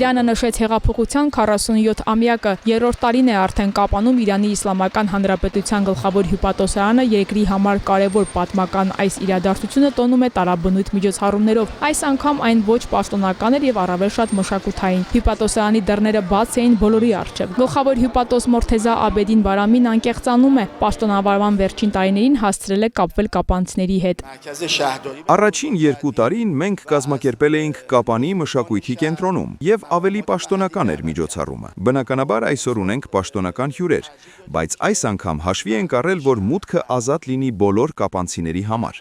Սարգսյանը նշեց հեղափոխության 47-ամյակը երրորդ տարին է արդեն Կապանում Իրանի Իսլամական Հանրապետության գլխավոր հյուպատոսարանը երկրի համար կարևոր պատմական այս իրադարձությունը տոնում է տարաբնույթ միջոցառումներով։ Այս անգամ այն ոչ պաշտոնական էր եւ առավել շատ մշակութային։ Հյուպատոսարանի դռները բաց էին բոլորի առջև։ Գլխավոր հյուպատոս Մորթեզա Աբեդին Բարամին անկեղծանում է, պաշտոնավարման վերջին տարիներին հասցրել է կապվել կապանցիների հետ։ Առաջին 2 տարին մենք կազմակերպել էինք Կապանի մշակույթի կենտրոնում եւ ավելի պաշտոնական էր միջոցառումը։ Բնականաբար այսօր ունենք պաշտոնական հյուրեր, բայց այս անգամ հաշվի ենք առել, որ մուտքը ազատ լինի բոլոր կապանցիների համար։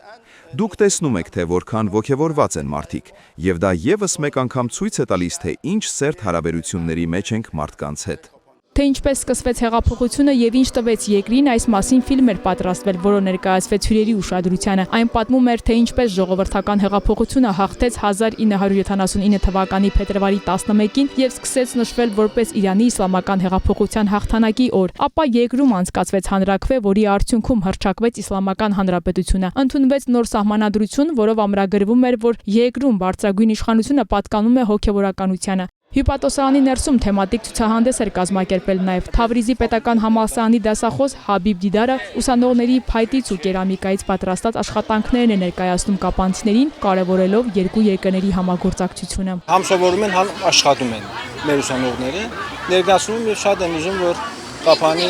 Դուք տեսնում եք, թե որքան ոգևորված են մարդիկ, եւ դա եւս մեկ անգամ ցույց է տալիս, թե ինչ սերտ հարաբերությունների մեջ ենք մարդկանց հետ։ Թե ինչպես սկսվեց հեղափոխությունը եւ ինչ տվեց երկրին, այս մասին ֆիլմ էր պատրաստվել, որը ներկայացվեց հյուրերի ուշադրությանը։ Այն պատմում էր, թե ինչպես ժողովրդական հեղափոխությունը հաղթեց 1979 թվականի փետրվարի 11-ին եւ սկսեց նշվել որպես Իրանի Իսլամական հեղափոխության հաղթանակի օր։ Ապա երկրում անցկացվեց հանրաքվե, որի արդյունքում հռչակվեց Իսլամական Հանրապետությունը։ Ընդունվեց նոր սահմանադրություն, որով ամրագրվում էր, որ երկրում բարձրագույն իշխանությունը պատկանում է հոգեվորականությանը։ Հյուպատոսարանի ներսում թեմատիկ ցուցահանդես էր կազմակերպել նաև Թավրիզի պետական համալսարանի դասախոս Հաբիբ Դիդարը ուսանողների փայտից ու կերամիկայից պատրաստած աշխատանքներն է ներկայացնում կապանցիներին, կարևորելով երկու երկրների համագործակցությունը։ Համ սովորում են, համ աշխատում են մեր ուսանողները, ներկայացնում եւ շատ են ուզում, որ Կապանի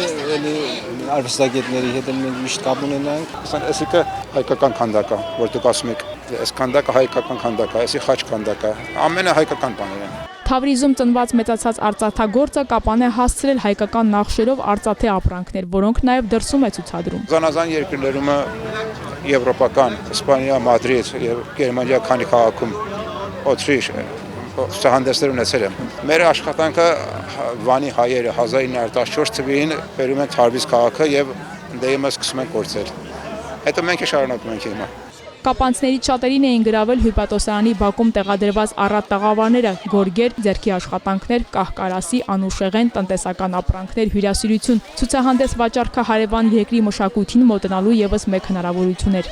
արվեստագետների հետ մենք միշտ կապ ունենանք։ Այսինքն հայկական քանդակ է, որ դուք ասում եք, այս քանդակը հայկական քանդակ է, այսի խաչ քանդակ է, ամենը հայկական բաներ են։ Թավրիզում ծնված մեծացած արծաթագործը Կապան է հասցրել հայկական նախշերով արծաթե ապրանքներ, որոնք նաև դրսում է ցուցադրում։ Զանազան երկրներում եվրոպական, Իսպանիա, Մադրիդ եւ Գերմանիա քանի քաղաքում օթրիշ ցուցահանդեսներ ունեցել եմ։ Մեր աշխատանքը Վանի հայերը 1914 թվականին բերում են Թավրիզ քաղաքը եւ դեպի սկսում են գործել։ Հետո մենք շարունակում ենք հիմա։ Կապանցիներից շատերին էին գրավել հյուպատոսարանի բակում տեղադրված առատ տաղավարները, գորգեր, ձեռքի աշխատանքներ, կահկարասի, անուշեղեն, տնտեսական ապրանքներ, հյուրասիրություն։ Ցուցահանդես վաճառքը հարևան երկրի մշակույթին մոտենալու եւս մեկ հնարավորություն էր։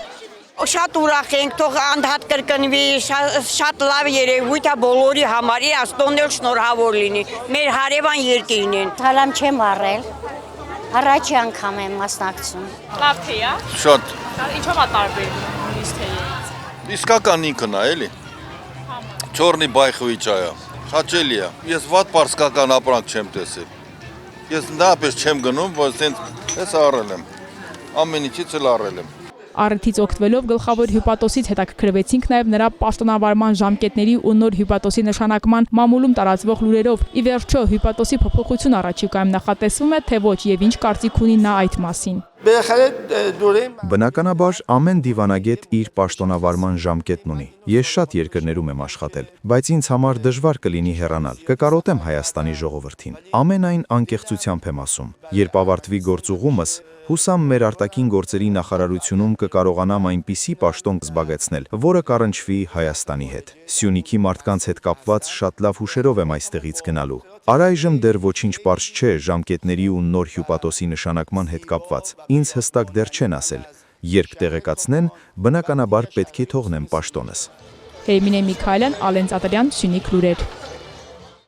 Շատ ուրախ ենք, թող անդադ կրկնվի, շատ լավ երևույթ է բոլորի համար, Աստծոն էլ շնորհավոր լինի։ Մեր հարևան երկիրն են։ Հալամ չեմ առել։ Առաջի անգամ եմ մասնակցում։ Լավ թե է։ Շատ։ Ինչով է տարբերվում ուրիշ թեյից։ Իսկական ինքն է, էլի։ Չորնի բայխուի ճայը։ Հաճելի է։ Ես վատ պարսկական ապրանք չեմ տեսել։ Ես նապես չեմ գնում, որ ես առել եմ։ Ամեն ինչից էլ առել եմ։ Առիթից օգտվելով գլխավոր հյուպատոսից հետաքրքրվեցինք նաև նրա պաշտոնավարման ժամկետների ու նոր հյուպատոսի նշանակման մամուլում տարածվող լուրերով։ Ի վերջո հյուպատոսի փոփոխություն առաջիկայում նախատեսվում է, թե ոչ եւ ինչ կարծիք ունի նա այդ մասին։ Բնականաբար ամեն դիվանագետ իր պաշտոնավարման ժամկետն ունի։ Ես շատ երկրներում եմ աշխատել, բայց ինձ համար դժվար կլինի հեռանալ։ Կկարոտեմ Հայաստանի ժողովրդին։ Ամենայն անկեղծությամբ եմ ասում։ Երբ ավարտվի գործուղումս, հուսամ մեր արտաքին գործերի նախարարությունում կկարողանամ այնպիսի պաշտոն զբաղեցնել, որը կառնչվի Հայաստանի հետ։ Սյունիքի մարդկանց հետ կապված շատ լավ հուշերով եմ այստեղից գնալու։ Առայժմ դեռ ոչինչ պարզ չէ ժամկետների ու նոր հյուպատոսի նշանակման հետ կապված։ Ինձ հստակ դեռ չեն ասել։ Երբ տեղեկացնեն, բնականաբար պետք է թողնեմ պաշտոնս։ Էմինե Միքայելյան, Ալեն Ծատրյան, Սյունիք լուրեր։